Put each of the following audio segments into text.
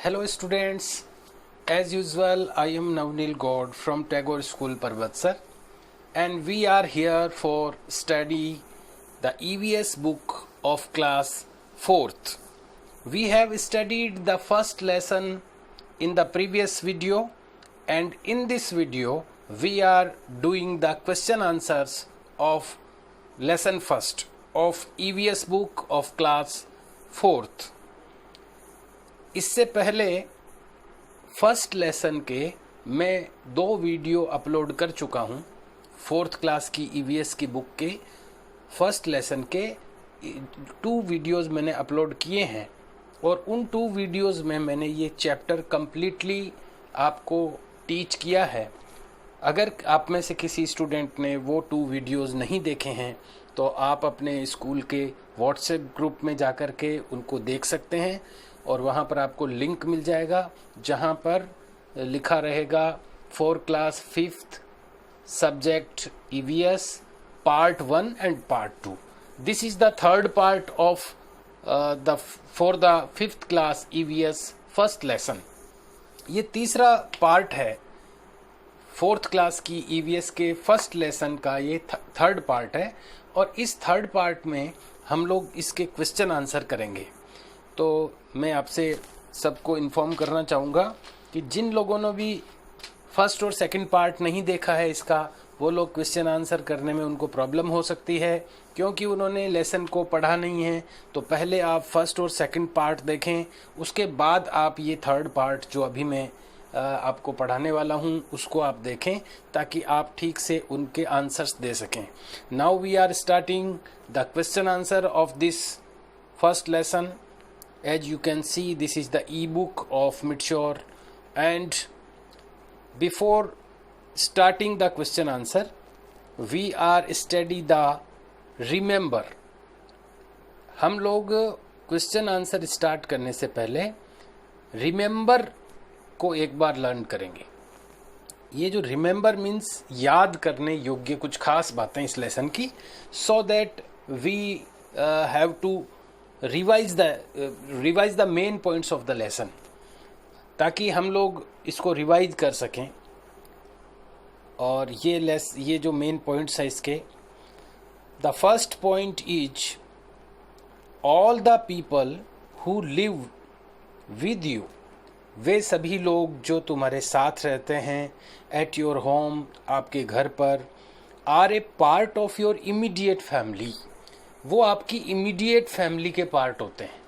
Hello students, as usual I am Navnil God from Tagore School Parvatsar and we are here for study the EVS book of class 4th. We have studied the first lesson in the previous video and in this video we are doing the question answers of lesson first of EVS book of class 4th. इससे पहले first lesson के मैं 2 video upload कर चुका हूँ। 4th class की EVS की book के फर्स्ट लेसन के 2 वीडियोस मैंने अपलोड किए हैं और उन 2 वीडियोस में मैंने ये चैप्टर कम्प्लीटली आपको टीच किया है। अगर आप में से किसी स्टूडेंट ने वो 2 वीडियोस नहीं देखे हैं तो आप अपने स्कूल के व्हाट्सएप ग्रुप में जाकर के उनको देख सकते हैं और वहाँ पर आपको लिंक मिल जाएगा जहाँ पर लिखा रहेगा 4 class 5th subject EVS part 1 and part 2. This is the third part of for the 5th class EVS first lesson. ये तीसरा पार्ट है 4th क्लास की EVS के फर्स्ट लेसन का. ये थर्ड पार्ट है और इस थर्ड पार्ट में हम लोग इसके क्वेश्चन आंसर करेंगे. तो मैं आपसे सबको इन्फॉर्म करना चाहूँगा कि जिन लोगों ने भी फर्स्ट और सेकंड पार्ट नहीं देखा है इसका, वो लोग क्वेश्चन आंसर करने में उनको प्रॉब्लम हो सकती है क्योंकि उन्होंने लेसन को पढ़ा नहीं है. तो पहले आप फर्स्ट और सेकंड पार्ट देखें, उसके बाद आप ये थर्ड पार्ट जो अभी मैं आपको पढ़ाने वाला हूँ उसको आप देखें ताकि आप ठीक से उनके आंसर्स दे सकें. Now we are starting the question answer of this first lesson. As you can see, this is the e-book of Mature, and before starting the question answer, we are study the remember. हम लोग question answer start करने से पहले remember को एक बार learn करेंगे. ये जो रिमेंबर मीन्स याद करने योग्य कुछ खास बातें इस लेसन की, so that we have to revise the main points of the lesson, ताकि हम लोग इसको रिवाइज कर सकें. और ये जो मेन पॉइंट्स है इसके, the first point is all the people who live with you. वे सभी लोग जो तुम्हारे साथ रहते हैं एट योर होम, आपके घर पर, are a part of your immediate family. वो आपकी इमीडिएट फैमिली के पार्ट होते हैं.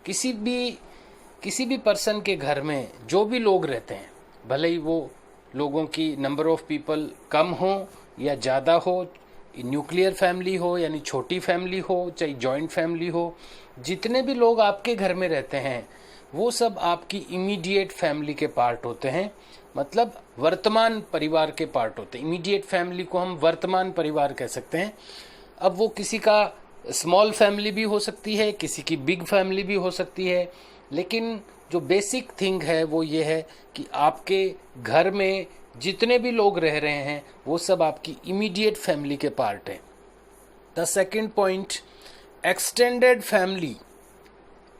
किसी भी पर्सन के घर में जो भी लोग रहते हैं, भले ही वो लोगों की नंबर ऑफ पीपल कम हो या ज़्यादा हो, न्यूक्लियर फैमिली हो यानी छोटी फैमिली हो, चाहे जॉइंट फैमिली हो, जितने भी लोग आपके घर में रहते हैं वो सब आपकी इमीडिएट फैमिली के पार्ट होते हैं. मतलब वर्तमान परिवार के पार्ट होते हैं. इमीडिएट फैमिली को हम वर्तमान परिवार कह सकते हैं. अब वो किसी का स्मॉल फैमिली भी हो सकती है, किसी की बिग फैमिली भी हो सकती है, लेकिन जो बेसिक थिंग है वो ये है कि आपके घर में जितने भी लोग रह रहे हैं वो सब आपकी इमीडिएट फैमिली के पार्ट है. The second point, extended family.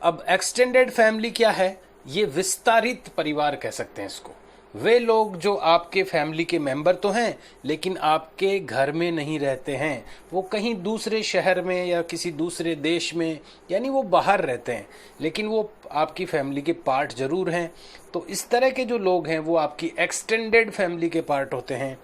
अब एक्सटेंडेड फैमिली क्या है? ये विस्तारित परिवार कह सकते हैं इसको. वे लोग जो आपके फैमिली के मेंबर तो हैं लेकिन आपके घर में नहीं रहते हैं, वो कहीं दूसरे शहर में या किसी दूसरे देश में, यानी वो बाहर रहते हैं लेकिन वो आपकी फैमिली के पार्ट जरूर हैं. तो इस तरह के जो लोग हैं वो आपकी एक्सटेंडेड फैमिली के पार्ट होते हैं.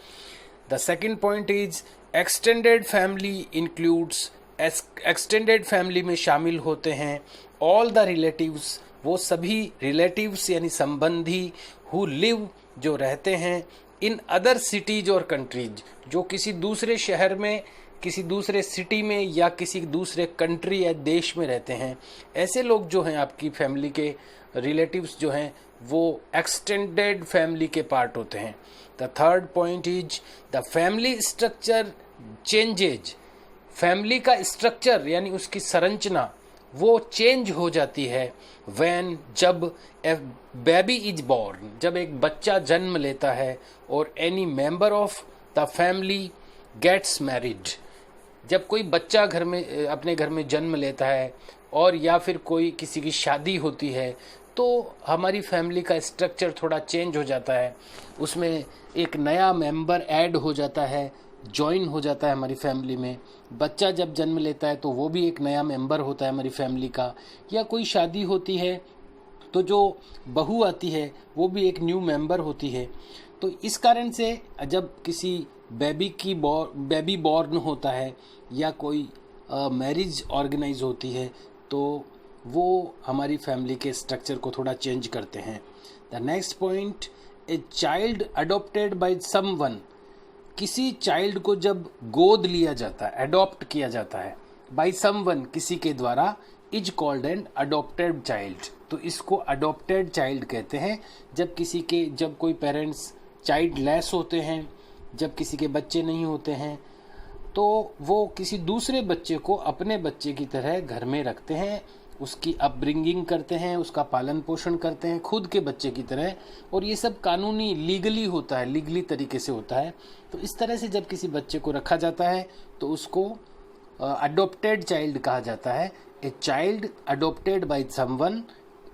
The second point is extended family includes, extended family में शामिल होते हैं ऑल द रिलेटिव्स, वो सभी रिलेटिव्स यानी संबंधी, हु लिव जो रहते हैं, इन अदर सिटीज और कंट्रीज, जो किसी दूसरे शहर में, किसी दूसरे सिटी में या किसी दूसरे कंट्री या देश में रहते हैं. ऐसे लोग जो हैं आपकी फैमिली के रिलेटिव्स जो हैं वो एक्सटेंडेड फैमिली के पार्ट होते हैं. The third point is the family structure changes. Family का स्ट्रक्चर यानी उसकी संरचना वो चेंज हो जाती है व्हेन, जब ए बेबी इज बॉर्न, जब एक बच्चा जन्म लेता है, और any member of the family gets married. जब कोई बच्चा अपने घर में जन्म लेता है और या फिर कोई किसी की शादी होती है तो हमारी फैमिली का स्ट्रक्चर थोड़ा चेंज हो जाता है, उसमें एक नया मेंबर ऐड हो जाता है, ज्वाइन हो जाता है हमारी फैमिली में। बच्चा जब जन्म लेता है तो वो भी एक नया मेंबर होता है हमारी फैमिली का, या कोई शादी होती है तो जो बहू आती है वो भी एक न्यू मेंबर होती है। तो इस कारण से जब किसी बेबी बॉर्न होता है या कोई मैरिज ऑर्गेनाइज होती है तो वो हमारी फैमिली के स्ट्रक्चर को थोड़ा चेंज करते हैं। The next point, a child adopted by someone, किसी चाइल्ड को जब गोद लिया जाता है, अडॉप्ट किया जाता है, बाय समवन किसी के द्वारा, is called an adopted child. तो इसको अडॉप्टेड चाइल्ड कहते हैं। जब कोई पेरेंट्स चाइल्ड लेस होते हैं, जब किसी के बच्चे नहीं होते हैं, तो वो किसी दूसरे बच्चे को अपने बच्चे की तरह घर में रखते हैं, उसकी अपब्रिंगिंग करते हैं, उसका पालन पोषण करते हैं खुद के बच्चे की तरह। और ये सब कानूनी लीगली होता है, लीगली तरीके से होता है। तो इस तरह से जब किसी बच्चे को रखा जाता है तो उसको अडॉप्टेड चाइल्ड कहा जाता है। A child adopted by someone,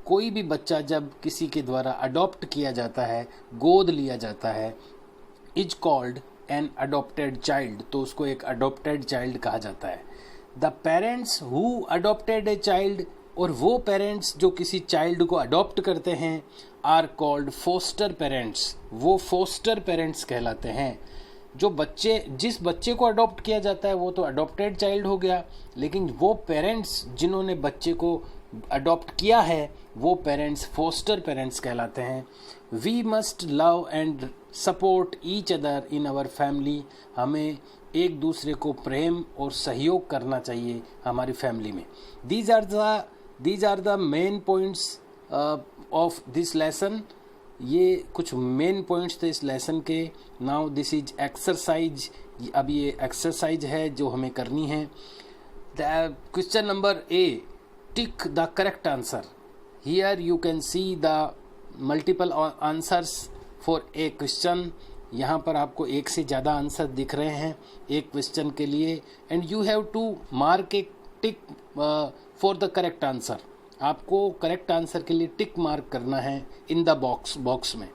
कोई भी बच्चा जब किसी के द्वारा अडॉप्ट किया जाता है, गोद लिया जाता है, is called an adopted child, तो उसको एक अडॉप्टेड चाइल्ड कहा जाता है। The parents who adopted a child, और वो पेरेंट्स जो किसी चाइल्ड को अडॉप्ट करते हैं, आर कॉल्ड फोस्टर पेरेंट्स, वो फोस्टर पेरेंट्स कहलाते हैं। जिस बच्चे को अडॉप्ट किया जाता है वो तो अडॉप्टेड चाइल्ड हो गया, लेकिन वो पेरेंट्स जिन्होंने बच्चे को अडॉप्ट किया है वो पेरेंट्स फोस्टर पेरेंट्स कहलाते हैं। We must love and support each other in our family, हमें एक दूसरे को प्रेम और सहयोग करना चाहिए हमारी फैमिली में। These are the main points of this lesson, ये कुछ मेन पॉइंट्स थे इस लेसन के। नाउ दिस इज एक्सरसाइज, अब ये एक्सरसाइज है जो हमें करनी है। Question number A, tick the correct answer. Here you can see the multiple answers for a question. यहाँ पर आपको एक से ज़्यादा आंसर दिख रहे हैं एक क्वेश्चन के लिए, and you have to mark a tick for the correct answer. आपको करेक्ट आंसर के लिए टिक मार्क करना है इन द बॉक्स में।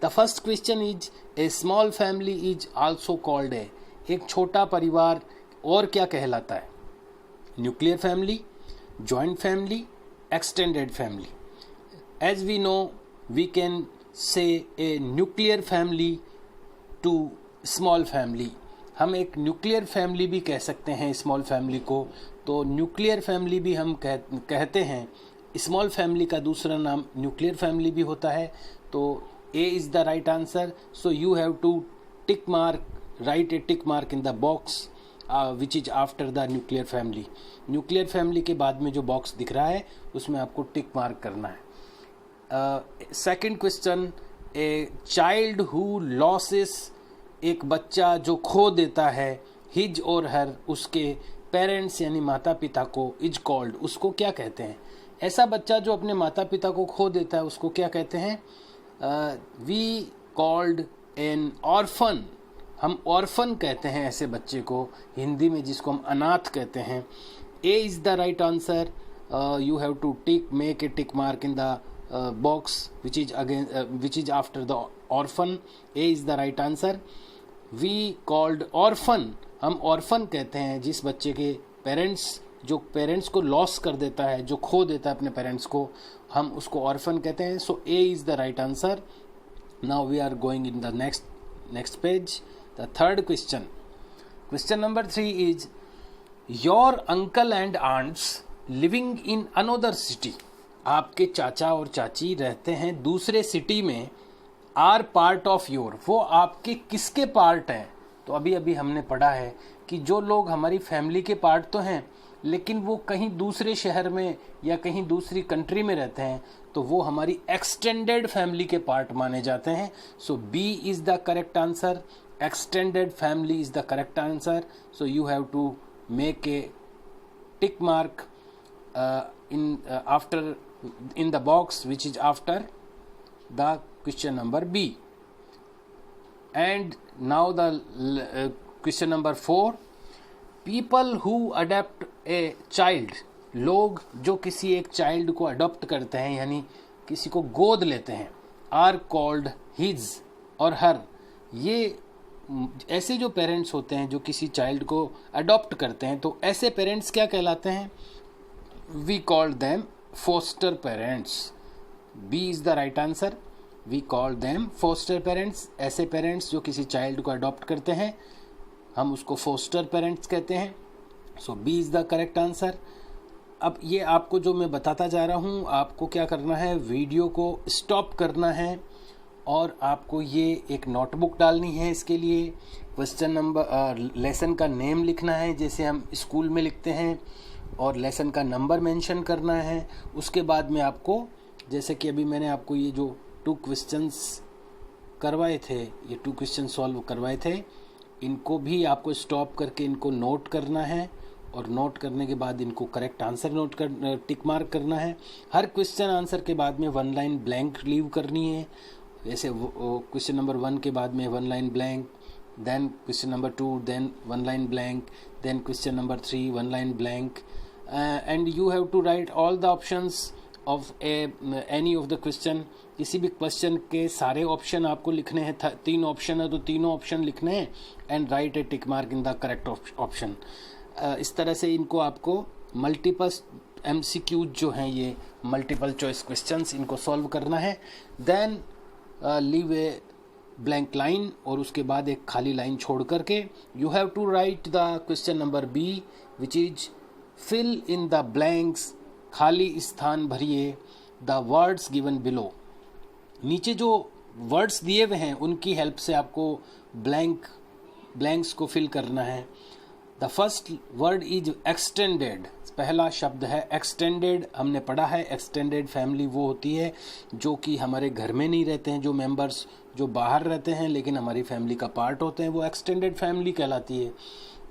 The first question is, a small family is also called a, एक छोटा परिवार और क्या कहलाता है? Nuclear family, joint family, extended family. As we know we can say a nuclear family to small family, हम एक न्यूक्लियर फैमिली भी कह सकते हैं स्मॉल फैमिली को। तो न्यूक्लियर फैमिली भी हम कहते हैं, स्मॉल फैमिली का दूसरा नाम न्यूक्लियर फैमिली भी होता है। तो A is the right answer, so you have to tick mark, right a tick mark in the box which is after the nuclear family. Nuclear family के बाद में जो बॉक्स दिख रहा है उसमें आपको टिक मार्क करना है। Second question, a child who losses, एक बच्चा जो खो देता है, हिज और हर, उसके पेरेंट्स यानी माता पिता को, इज कॉल्ड, उसको क्या कहते हैं? ऐसा बच्चा जो अपने माता पिता को खो देता है उसको क्या कहते हैं? वी कॉल्ड एन ऑर्फन, हम ऑर्फन कहते हैं ऐसे बच्चे को हिंदी में, जिसको हम अनाथ कहते हैं। A is the right answer, you have to make a tick mark in the box which is after the orphan. A is the right answer. We called orphan, हम orphan कहते हैं जिस बच्चे के जो पेरेंट्स को लॉस कर देता है, जो खो देता है अपने पेरेंट्स को, हम उसको orphan कहते हैं। So A is the right answer. Now we are going in the next page. The third question. Question number 3 is, your uncle and aunts living in another city, आपके चाचा और चाची रहते हैं दूसरे सिटी में, आर पार्ट ऑफ योर, वो आपके किसके पार्ट हैं? तो अभी हमने पढ़ा है कि जो लोग हमारी फैमिली के पार्ट तो हैं लेकिन वो कहीं दूसरे शहर में या कहीं दूसरी कंट्री में रहते हैं, तो वो हमारी एक्सटेंडेड फैमिली के पार्ट माने जाते हैं। So B is the correct answer, extended family is the correct answer. So you have to make a tick mark in the box which is after the question number B. And now the question number 4, people who adopt a child, लोग जो किसी एक child को adopt करते हैं, यानी किसी को गोद लेते हैं, आर कॉल्ड हिज और हर। ये ऐसे जो पेरेंट्स होते हैं जो किसी चाइल्ड को अडॉप्ट करते हैं, तो ऐसे पेरेंट्स क्या कहलाते हैं? We call them foster parents. B is the right answer. We call them foster parents. ऐसे पेरेंट्स जो किसी चाइल्ड को अडॉप्ट करते हैं, हम उसको फोस्टर पेरेंट्स कहते हैं। So B is the correct answer. अब ये आपको जो मैं बताता जा रहा हूँ, आपको क्या करना है, वीडियो को स्टॉप करना है और आपको ये एक नोटबुक डालनी है। इसके लिए क्वेश्चन नंबर, लेसन का नेम लिखना है जैसे हम स्कूल में लिखते हैं, और लेसन का नंबर मेंशन करना है। उसके बाद में आपको, जैसे कि अभी मैंने आपको ये जो 2 क्वेश्चंस करवाए थे, ये 2 क्वेश्चन सॉल्व करवाए थे, इनको भी आपको स्टॉप करके इनको नोट करना है, और नोट करने के बाद इनको करेक्ट आंसर नोट कर टिक मार्क करना है। हर क्वेश्चन आंसर के बाद में 1 लाइन ब्लैंक लीव करनी है। जैसे क्वेश्चन नंबर 1 के बाद में 1 line blank, then question number 2, then 1 line blank, then question number 3 1 line blank, and you have to write all the options of any of the question. किसी भी question के सारे ऑप्शन आपको लिखने हैं। 3 ऑप्शन है तो तीनों ऑप्शन लिखने हैं, and right a tick mark in the correct option. इस तरह से इनको आपको मल्टीपल MCQ जो हैं, ये मल्टीपल चॉइस क्वेश्चंस, इनको सॉल्व करना है। Then leave a blank line, और उसके बाद एक खाली लाइन छोड़ करके you have to write the question number B, which is fill in the blanks. खाली स्थान भरिए द वर्ड्स गिवन बिलो। नीचे जो वर्ड्स दिए हुए हैं उनकी हेल्प से आपको ब्लैंक्स को फिल करना है। The first word is extended. पहला शब्द है एक्सटेंडेड। हमने पढ़ा है एक्सटेंडेड फैमिली वो होती है जो कि हमारे घर में नहीं रहते हैं, जो मेंबर्स जो बाहर रहते हैं लेकिन हमारी फैमिली का पार्ट होते हैं, वो एक्सटेंडेड फैमिली कहलाती है।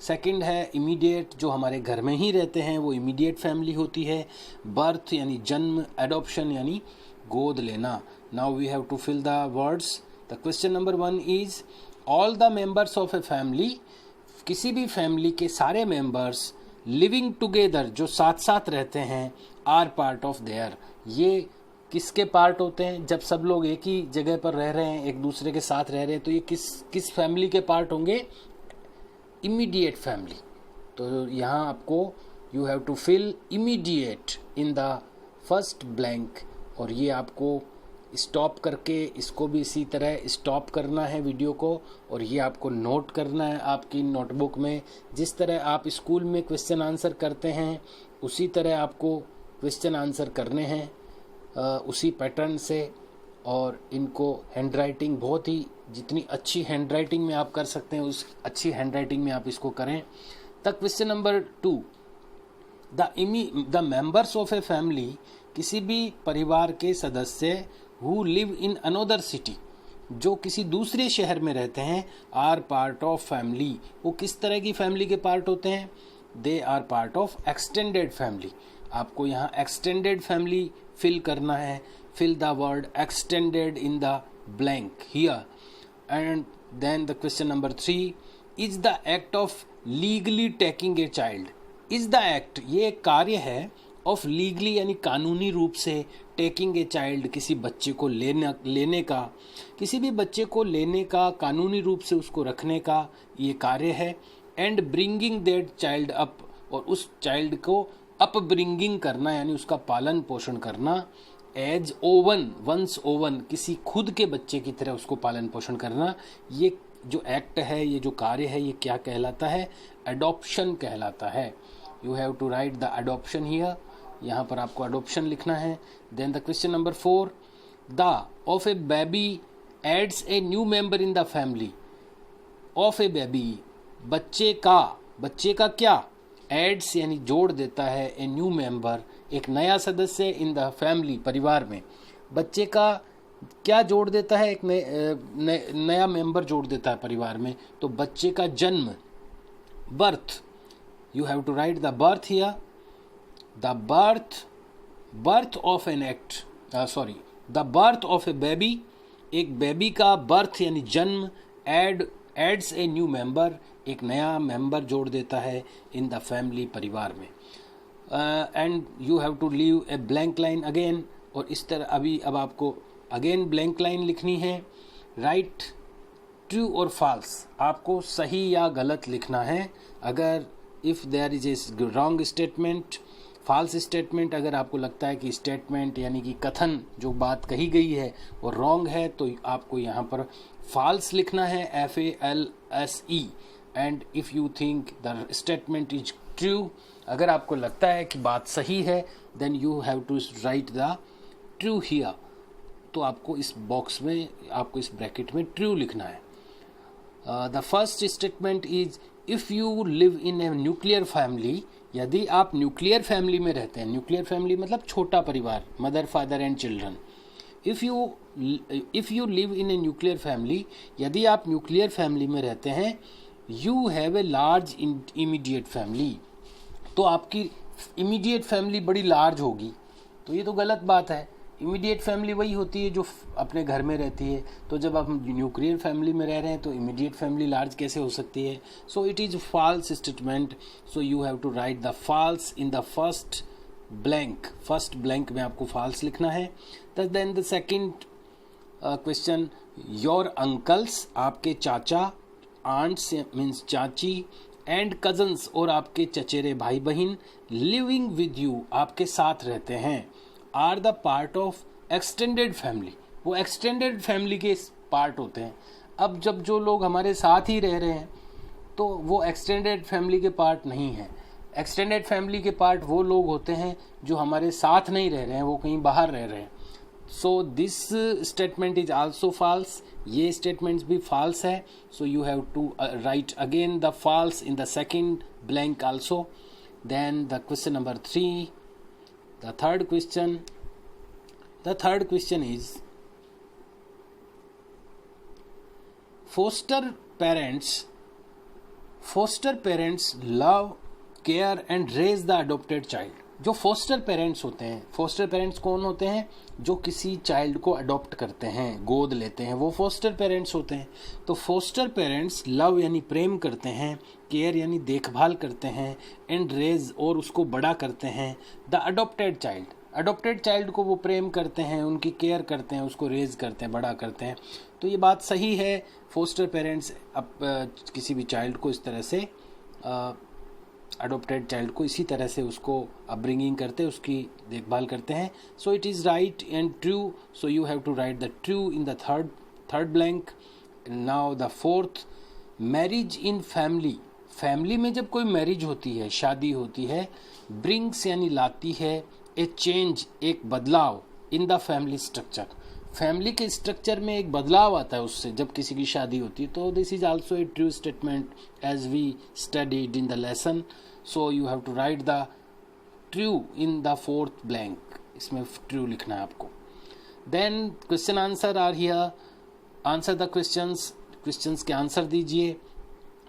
सेकंड है इमीडिएट, जो हमारे घर में ही रहते हैं, वो इमीडिएट फैमिली होती है। बर्थ यानी जन्म, एडॉप्शन यानी गोद लेना। Now we have to fill the words. The question number 1 is all the members of a family. किसी भी फैमिली के सारे मेंबर्स लिविंग टुगेदर, जो साथ साथ रहते हैं, आर पार्ट ऑफ देयर। ये किसके पार्ट होते हैं? जब सब लोग एक ही जगह पर रह रहे हैं, एक दूसरे के साथ रह रहे हैं, तो ये किस फैमिली के पार्ट होंगे? Immediate family. तो यहाँ आपको you have to fill immediate in the first blank, और ये आपको स्टॉप करके इसको भी इसी तरह स्टॉप करना है वीडियो को, और ये आपको नोट करना है आपकी नोटबुक में। जिस तरह आप स्कूल में क्वेश्चन आंसर करते हैं उसी तरह आपको क्वेश्चन आंसर करने हैं, उसी पैटर्न से। और इनको हैंडराइटिंग बहुत ही, जितनी अच्छी हैंडराइटिंग में आप कर सकते हैं उस अच्छी हैंडराइटिंग में आप इसको करें। तब question number 2, the members of a family, किसी भी परिवार के सदस्य who live in another city, जो किसी दूसरे शहर में रहते हैं, आर पार्ट ऑफ फैमिली। वो किस तरह की फैमिली के पार्ट होते हैं? They are part of extended family. आपको यहाँ एक्सटेंडेड फैमिली फिल करना है। Fill the word extended in the blank here. And then the question number 3, is the act of legally taking a child. Is the act, ये एक कार्य है, of legally यानी कानूनी रूप से, टेकिंग ए चाइल्ड किसी बच्चे को लेने का, किसी भी बच्चे को लेने का, कानूनी रूप से उसको रखने का ये कार्य है। And bringing that child up, और उस चाइल्ड को अपब्रिंगिंग करना यानी उसका पालन पोषण करना। एज ओवन, वंस ओवन, किसी खुद के बच्चे की तरह उसको पालन पोषण करना। ये जो एक्ट है, ये जो कार्य है, ये क्या कहलाता है? अडॉप्शन कहलाता है। You have to write the adoption here. यहाँ पर आपको अडॉप्शन लिखना है। Then the question number 4, the of a baby adds a new member in the family. Of a baby, बच्चे का क्या? एड्स यानी जोड़ देता है, ए न्यू मेंबर, एक नया सदस्य, इन द फैमिली, परिवार में। बच्चे का क्या जोड़ देता है? एक नया मेंबर जोड़ देता है परिवार में। तो बच्चे का जन्म, birth, you have to write the birth here. The birth of an act, the birth of a baby, एक बेबी का बर्थ यानी जन्म, एड्स ए न्यू मेंबर, एक नया मेंबर जोड़ देता है, इन द फैमिली, परिवार में। And you have to leave a blank line again. और इस तरह अब आपको अगेन ब्लैंक लाइन लिखनी है। राइट ट्रू और फॉल्स, आपको सही या गलत लिखना है। अगर if there is a wrong statement, false statement, अगर आपको लगता है कि स्टेटमेंट यानी कि कथन जो बात कही गई है वो रॉन्ग है, तो आपको यहाँ पर फॉल्स लिखना है, FALSE। And if you think the statement is true, अगर आपको लगता है कि बात सही है, then you have to write the true here. तो आपको इस बॉक्स में, आपको इस ब्रैकेट में ट्रू लिखना है। The first statement is if you live in A nuclear family, यदि आप न्यूक्लियर फैमिली में रहते हैं, न्यूक्लियर फैमिली मतलब छोटा परिवार, mother father and children. If you live in A nuclear family, यदि आप न्यूक्लियर फैमिली में रहते हैं, you have a large immediate family, तो आपकी इमीडिएट फैमिली बड़ी लार्ज होगी। तो ये तो गलत बात है। इमीडिएट फैमिली वही होती है जो अपने घर में रहती है, तो जब आप न्यूक्लियर फैमिली में रह रहे हैं तो इमीडिएट फैमिली लार्ज कैसे हो सकती है? So it is false statement. So you have to write the false in the first blank में आपको फॉल्स लिखना है। Then the second question, your uncles, आपके चाचा, आंट्स मीन्स चाची, एंड कजन्स, और आपके चचेरे भाई बहन, लिविंग विद यू, आपके साथ रहते हैं, are the part of extended family, वो एक्सटेंडेड फैमिली के पार्ट होते हैं। अब जब जो लोग हमारे साथ ही रह रहे हैं तो वो एक्सटेंडेड फैमिली के पार्ट नहीं है। एक्सटेंडेड फैमिली के पार्ट वो लोग होते हैं जो हमारे साथ नहीं रह रहे हैं, वो कहीं बाहर रह रहे हैं। So this statement is also false, ये स्टेटमेंट्स भी फॉल्स है। So you have to write again the false in the second blank also. Then the question number 3, the third question is, foster parents love, care and raise the adopted child। जो poster parents होते हैं, poster parents कौन होते हैं? जो किसी child को adopt करते हैं, गोद लेते हैं, वो फोस्टर पेरेंट्स होते हैं। तो फोस्टर पेरेंट्स लव यानी प्रेम करते हैं, केयर यानी देखभाल करते हैं, एंड रेज और उसको बड़ा करते हैं, the adopted child, adopted child को वो प्रेम करते हैं, उनकी केयर करते हैं, उसको रेज करते हैं, बड़ा करते हैं। तो ये बात सही है, फोस्टर पेरेंट्स किसी भी चाइल्ड को इस तरह से अडोप्टेड चाइल्ड को इसी तरह से उसको अपब्रिंगिंग करते हैं, उसकी देखभाल करते हैं। So it is right and true. So you have to write the true in the third blank. Now the fourth, marriage in family, family में जब कोई मैरिज होती है, शादी होती है, ब्रिंग्स यानी लाती है, ए चेंज एक बदलाव, इन द फैमिली स्ट्रक्चर, फैमिली के स्ट्रक्चर में एक बदलाव आता है उससे जब किसी की शादी होती है। तो this is also a true statement as we studied in the lesson. So you have to write the true in the fourth blank, इसमें ट्रू लिखना है आपको। Then question answer are here, answer the questions के answer दीजिए।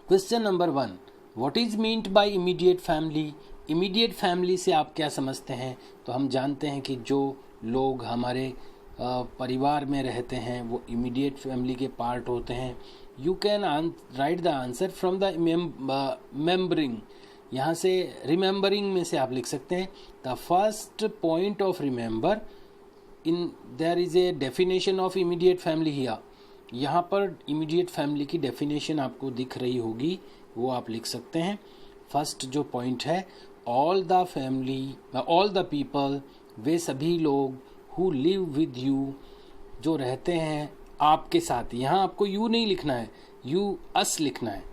Question number 1, what is meant by immediate family, immediate family से आप क्या समझते हैं? तो हम जानते हैं कि जो लोग हमारे परिवार में रहते हैं वो इमीडिएट फैमिली के पार्ट होते हैं। You can write the answer from the remembering, यहाँ से रिमेंबरिंग में से आप लिख सकते हैं the first point of remember in there is a definition of immediate family here. यहाँ पर इमीडिएट फैमिली की डेफिनेशन आपको दिख रही होगी, वो आप लिख सकते हैं। फर्स्ट जो पॉइंट है, all the family, all the people, वे सभी लोग, हु लिव विद यू, जो रहते हैं आपके साथ। यहाँ आपको यू नहीं लिखना है, यू अस लिखना है।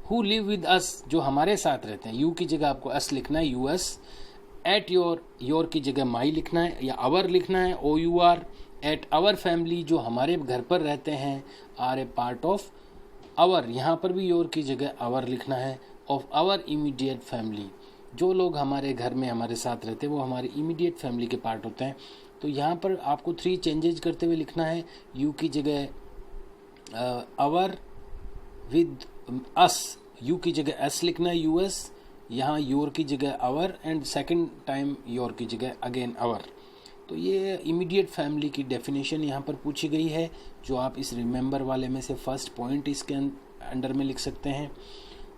हु लिव विद अस, जो हमारे साथ रहते हैं, यू की जगह आपको अस लिखना है, यू अस। एट योर की जगह माई लिखना है या अवर लिखना है, O U R. At our family, जो हमारे घर पर रहते हैं, are a part of our, यहाँ पर भी योर की जगह आवर लिखना है। ऑफ आवर इमीडिएट फैमिली, जो लोग हमारे घर में हमारे साथ रहते हैं वो हमारे इमीडिएट फैमिली के पार्ट होते हैं। तो यहाँ पर आपको 3 चेंजेज करते हुए लिखना है, यू की जगह आवर विद अस, यू की जगह एस लिखना है, यू एस, यहाँ योर की जगह our, and second time your की जगह अगेन आवर। तो ये इमीडिएट फैमिली की डेफिनेशन यहाँ पर पूछी गई है, जो आप इस रिमेंबर वाले में से फर्स्ट पॉइंट इसके अंडर में लिख सकते हैं।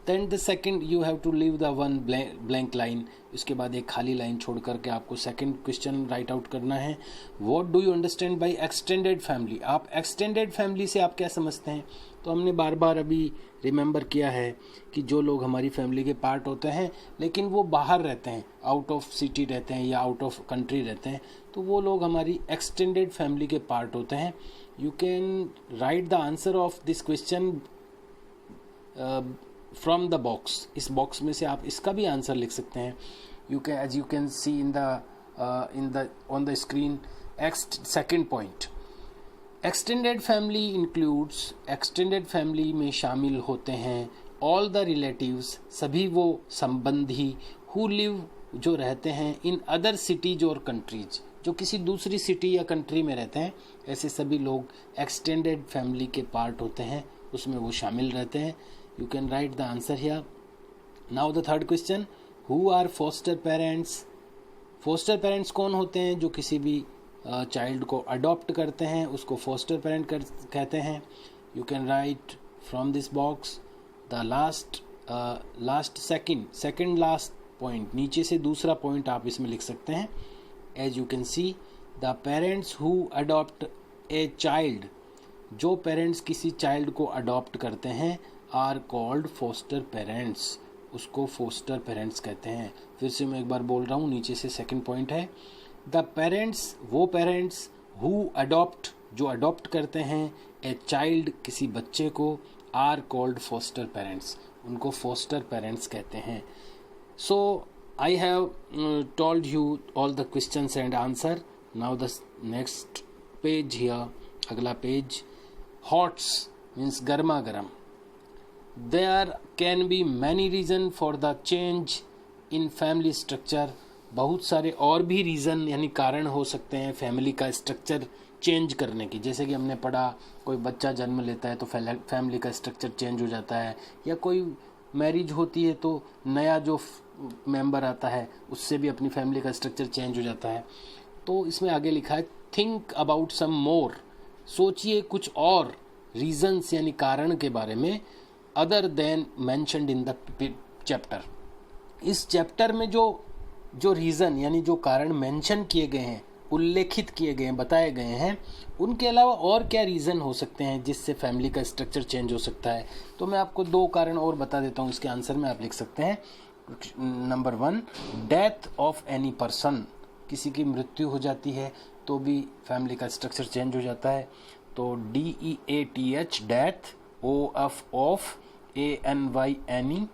Then the second you have to leave the one blank line, इसके बाद एक खाली लाइन छोड़ करके आपको सेकंड क्वेश्चन राइट आउट करना है। What do you understand by extended family, आप एक्सटेंडेड फैमिली से आप क्या समझते हैं? तो हमने बार बार अभी रिमेंबर किया है कि जो लोग हमारी फैमिली के पार्ट होते हैं लेकिन वो बाहर रहते हैं, आउट ऑफ सिटी रहते हैं या आउट ऑफ कंट्री रहते हैं, तो वो लोग हमारी एक्सटेंडेड फैमिली के पार्ट होते हैं। You can write the answer of this question from the box, इस बॉक्स में से आप इसका भी आंसर लिख सकते हैं। You can, as you can see in the on the screen, second point, extended family includes, extended family में शामिल होते हैं ऑल द रिलेटिव्स, सभी वो संबंधी, हु लिव, जो रहते हैं, इन अदर सिटीज और कंट्रीज, जो किसी दूसरी सिटी या कंट्री में रहते हैं, ऐसे सभी लोग एक्सटेंडेड फैमिली के पार्ट होते हैं, उसमें वो शामिल रहते हैं। You can write the answer here. Now the third question, who are foster parents, foster parents कौन होते हैं? जो किसी भी चाइल्ड को अडॉप्ट करते हैं उसको फोस्टर पेरेंट कहते हैं। You can write from this box the last second last point, नीचे से दूसरा पॉइंट आप इसमें लिख सकते हैं। As you can see, the parents who adopt a child, जो पेरेंट्स किसी चाइल्ड को अडॉप्ट करते हैं, आर कॉल्ड फोस्टर पेरेंट्स, उसको फोस्टर पेरेंट्स कहते हैं। फिर से मैं एक बार बोल रहा हूँ, नीचे से सेकंड पॉइंट है, द पेरेंट्स, वो पेरेंट्स, हु अडॉप्ट, जो अडॉप्ट करते हैं, ए चाइल्ड, किसी बच्चे को, आर कॉल्ड फोस्टर पेरेंट्स, उनको फोस्टर पेरेंट्स कहते हैं। So I have told you all the questions and answer. Now the next page here, अगला पेज, हॉट्स मीन्स गर्मा गर्म। There can be many reason for the change in family structure, बहुत सारे और भी reason यानी कारण हो सकते हैं फैमिली का स्ट्रक्चर चेंज करने की। जैसे कि हमने पढ़ा, कोई बच्चा जन्म लेता है तो फैमिली का स्ट्रक्चर चेंज हो जाता है, या कोई मैरिज होती है तो नया जो मेंबर आता है उससे भी अपनी फैमिली का स्ट्रक्चर चेंज हो जाता है। तो इसमें आगे लिखा है, थिंक अबाउट सम मोर, सोचिए कुछ और रीजंस यानी कारण के बारे में, other than mentioned in the chapter. इस चैप्टर में जो रीज़न यानी जो कारण मेंशन किए गए हैं, उल्लेखित किए गए हैं, बताए गए हैं, उनके अलावा और क्या रीज़न हो सकते हैं जिससे फैमिली का स्ट्रक्चर चेंज हो सकता है? तो मैं आपको दो कारण और बता देता हूँ, इसके आंसर में आप लिख सकते हैं। Number 1, death of any person, किसी की मृत्यु हो जाती है तो भी फैमिली का स्ट्रक्चर चेंज हो जाता है। तो DEATH, death, OF of, ANY any,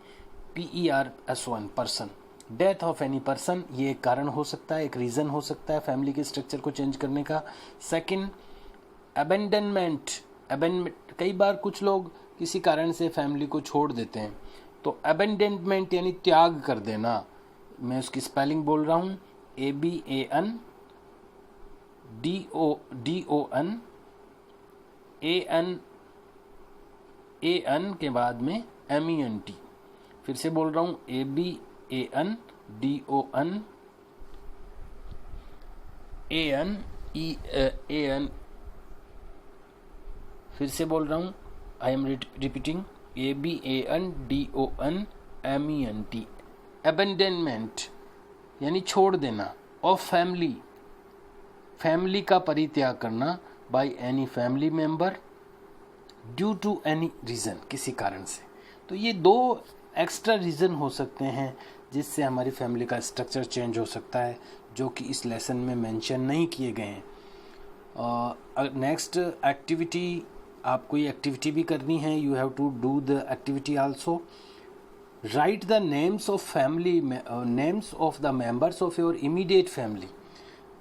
PERS1 person, death of any person, ये एक कारण हो सकता है, एक रीज़न हो सकता है फैमिली के स्ट्रक्चर को चेंज करने का। सेकंड, अबेंडनमेंट, कई बार कुछ लोग किसी कारण से फैमिली को छोड़ देते हैं, तो अबेंडनमेंट यानी त्याग कर देना। मैं उसकी स्पेलिंग बोल रहा हूँ, ABANDON AN के बाद में MENT। फिर से बोल रहा हूँ, ABANDON AN, फिर से बोल रहा हूँ, I am repeating, ABANDON MENT, abandonment यानी छोड़ देना, ऑफ फैमिली का परित्याग करना, by any family member, due to any reason, किसी कारण से। तो ये दो एक्स्ट्रा रीज़न हो सकते हैं जिससे हमारी फैमिली का स्ट्रक्चर चेंज हो सकता है, जो कि इस लेसन में मेंशन नहीं किए गए हैं। नेक्स्ट एक्टिविटी, आपको ये एक्टिविटी भी करनी है, you have to do the activity also. Write the names of family, names of the members of your immediate family.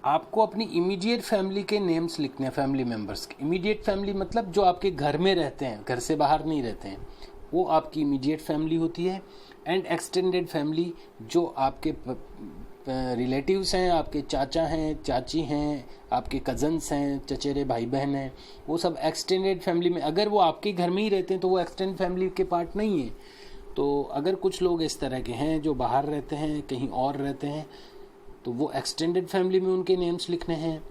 आपको अपनी इमीडिएट फैमिली के नेम्स लिखने हैं, फैमिली मेंबर्स के। इमीडिएट फैमिली मतलब जो आपके घर में रहते हैं, घर से बाहर नहीं रहते हैं, वो आपकी इमीडिएट फैमिली होती है। एंड एक्सटेंडेड फैमिली, जो आपके रिलेटिव्स हैं, आपके चाचा हैं, चाची हैं, आपके कज़न्स हैं, चचेरे भाई बहन हैं, वो सब एक्सटेंडेड फैमिली में, अगर वो आपके घर में ही रहते हैं तो वो एक्सटेंडेड फैमिली के पार्ट नहीं है। तो अगर कुछ लोग इस तरह के हैं जो बाहर रहते हैं, कहीं और रहते हैं, तो वो एक्सटेंडेड फैमिली में उनके नेम्स लिखने हैं।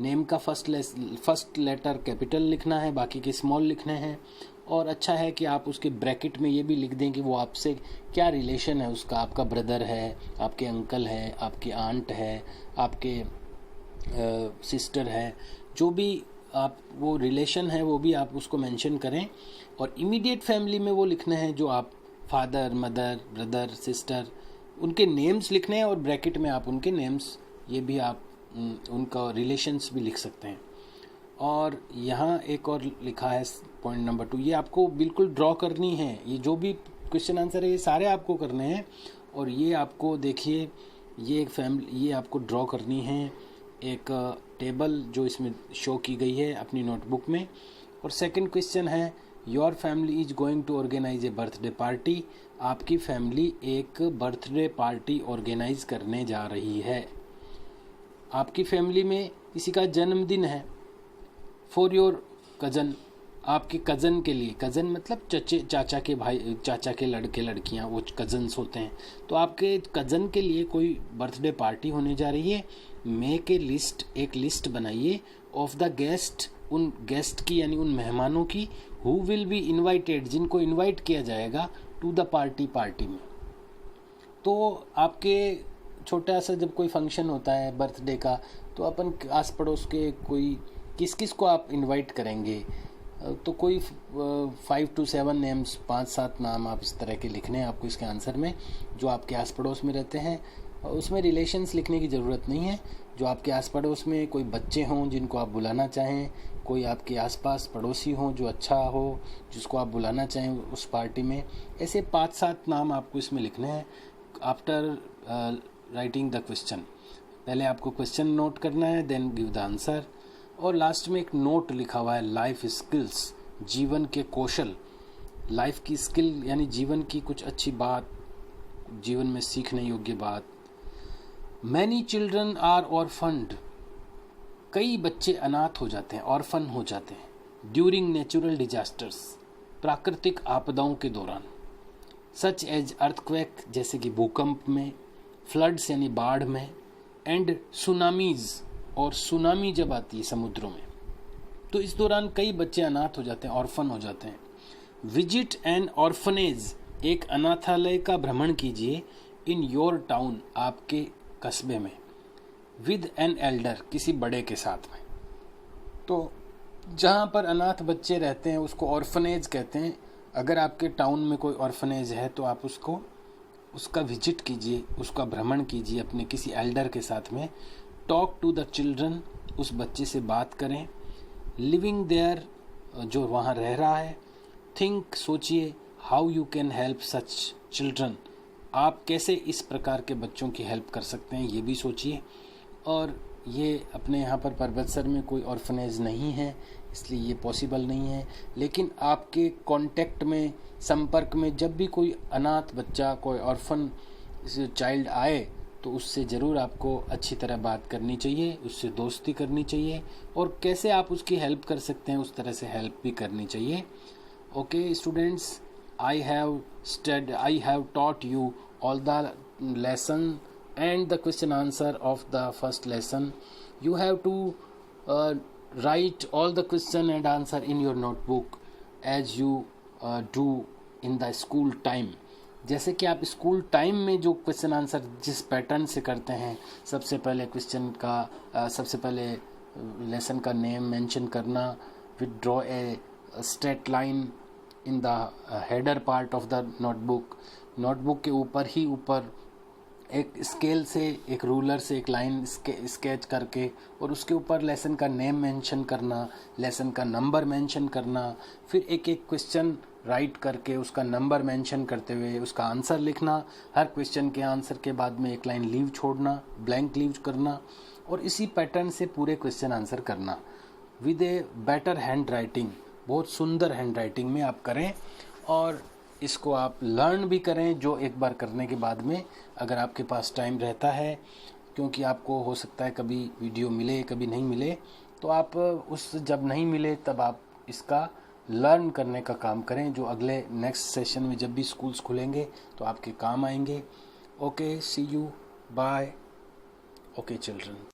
नेम का फर्स्ट लेटर कैपिटल लिखना है, बाकी के स्मॉल लिखने हैं। और अच्छा है कि आप उसके ब्रैकेट में ये भी लिख दें कि वो आपसे क्या रिलेशन है उसका, आपका ब्रदर है, आपके अंकल है, आपकी आंट है, आपके सिस्टर है, जो भी आप वो रिलेशन है वो भी आप उसको मेंशन करें। और इमीडिएट फैमिली में वो लिखने हैं जो आप फादर, मदर, ब्रदर, सिस्टर, उनके नेम्स लिखने हैं। और ब्रैकेट में आप उनके नेम्स, ये भी आप उनका रिलेशंस भी लिख सकते हैं। और यहाँ एक और लिखा है पॉइंट नंबर 2, ये आपको बिल्कुल ड्रॉ करनी है। ये जो भी क्वेश्चन आंसर है ये सारे आपको करने हैं। और ये आपको देखिए, ये एक फैमिली, ये आपको ड्रॉ करनी है एक टेबल जो इसमें शो की गई है अपनी नोटबुक में। और सेकंड क्वेश्चन है, your family is going to organise a birthday party. आपकी फैमिली एक बर्थडे पार्टी ऑर्गेनाइज करने जा रही है। आपकी फैमिली में किसी का जन्मदिन है। फॉर योर कज़न, आपके कज़न के लिए, कज़न मतलब चाचा के भाई, चाचा के लड़के लड़कियां, वो कज़न्स होते हैं। तो आपके कज़न के लिए कोई बर्थडे पार्टी होने जा रही है। मेक ए लिस्ट, एक लिस्ट बनाइए ऑफ द गेस्ट, उन गेस्ट की यानी उन मेहमानों की, हु विल बी इनवाइटेड, जिनको इनवाइट किया जाएगा टू द पार्टी में। तो आपके छोटा सा जब कोई फंक्शन होता है बर्थडे का, तो अपन आस पड़ोस के कोई किस किस को आप इनवाइट करेंगे, तो कोई 5 to 7 नेम्स, 5-7 नाम आप इस तरह के लिखने हैं आपको इसके आंसर में, जो आपके आस पड़ोस में रहते हैं। उसमें रिलेशंस लिखने की ज़रूरत नहीं है। जो आपके आस पड़ोस में कोई बच्चे हों जिनको आप बुलाना चाहें, कोई आपके आसपास पड़ोसी हों जो अच्छा हो, जिसको आप बुलाना चाहें उस पार्टी में, ऐसे 5-7 नाम आपको इसमें लिखने हैं। आफ्टर राइटिंग द क्वेश्चन, पहले आपको क्वेश्चन नोट करना है, देन गिव द आंसर। और लास्ट में एक नोट लिखा हुआ है, लाइफ स्किल्स, जीवन के कौशल। लाइफ की स्किल यानी जीवन की कुछ अच्छी बात, जीवन में सीखने योग्य बात। मैनी चिल्ड्रन आर ऑर्फन्ड, कई बच्चे अनाथ हो जाते हैं, ऑर्फन हो जाते हैं। ड्यूरिंग नेचुरल डिजास्टर्स, प्राकृतिक आपदाओं के दौरान। सच एज अर्थक्वेक, जैसे कि भूकंप में, फ्लड्स यानी बाढ़ में, एंड सुनामीज, और सुनामी जब आती है समुद्रों में, तो इस दौरान कई बच्चे अनाथ हो जाते हैं, ऑर्फन हो जाते हैं। विजिट एन ऑर्फनेज, एक अनाथालय का भ्रमण कीजिए। इन योर टाउन, आपके कस्बे में। विद एन एल्डर, किसी बड़े के साथ में। तो जहाँ पर अनाथ बच्चे रहते हैं उसको ऑर्फनेज कहते हैं। अगर आपके टाउन में कोई ऑर्फनेज है तो आप उसका विजिट कीजिए, उसका भ्रमण कीजिए अपने किसी एल्डर के साथ में। टॉक टू द चिल्ड्रन, उस बच्चे से बात करें। लिविंग देयर, जो वहाँ रह रहा है। थिंक, सोचिए। How you can help such children, आप कैसे इस प्रकार के बच्चों की हेल्प कर सकते हैं, ये भी सोचिए। और ये अपने यहाँ पर परबतसर में कोई ऑर्फनेज नहीं है, इसलिए ये पॉसिबल नहीं है। लेकिन आपके कांटेक्ट में, संपर्क में जब भी कोई अनाथ बच्चा, कोई ऑर्फन चाइल्ड आए, तो उससे ज़रूर आपको अच्छी तरह बात करनी चाहिए, उससे दोस्ती करनी चाहिए। और कैसे आप उसकी हेल्प कर सकते हैं उस तरह से हेल्प भी करनी चाहिए। Okay students, I have taught you all the lesson and the question answer of the first lesson. You have to write all the question and answer in your notebook as you do in the school time. जैसे कि आप school time में जो question answer जिस pattern से करते हैं, सबसे पहले क्वेश्चन का सबसे पहले लेसन का नेम मेंशन करना, with draw a straight line in the header part of the notebook के ऊपर ही ऊपर एक स्केल से, एक रूलर से एक लाइन स्केच करके, और उसके ऊपर लेसन का नेम मेंशन करना, लेसन का नंबर मेंशन करना, फिर एक एक क्वेश्चन राइट करके उसका नंबर मेंशन करते हुए उसका आंसर लिखना। हर क्वेश्चन के आंसर के बाद में एक लाइन लीव छोड़ना, ब्लैंक लीव करना, और इसी पैटर्न से पूरे क्वेश्चन आंसर करना with a better hand writing, बहुत सुंदर हैंड राइटिंग में आप करें। और इसको आप लर्न भी करें, जो एक बार करने के बाद में अगर आपके पास टाइम रहता है, क्योंकि आपको हो सकता है कभी वीडियो मिले कभी नहीं मिले, तो आप उस जब नहीं मिले तब आप इसका लर्न करने का काम करें, जो अगले नेक्स्ट सेशन में जब भी स्कूल्स खुलेंगे तो आपके काम आएंगे। Okay, see you, bye. Okay children.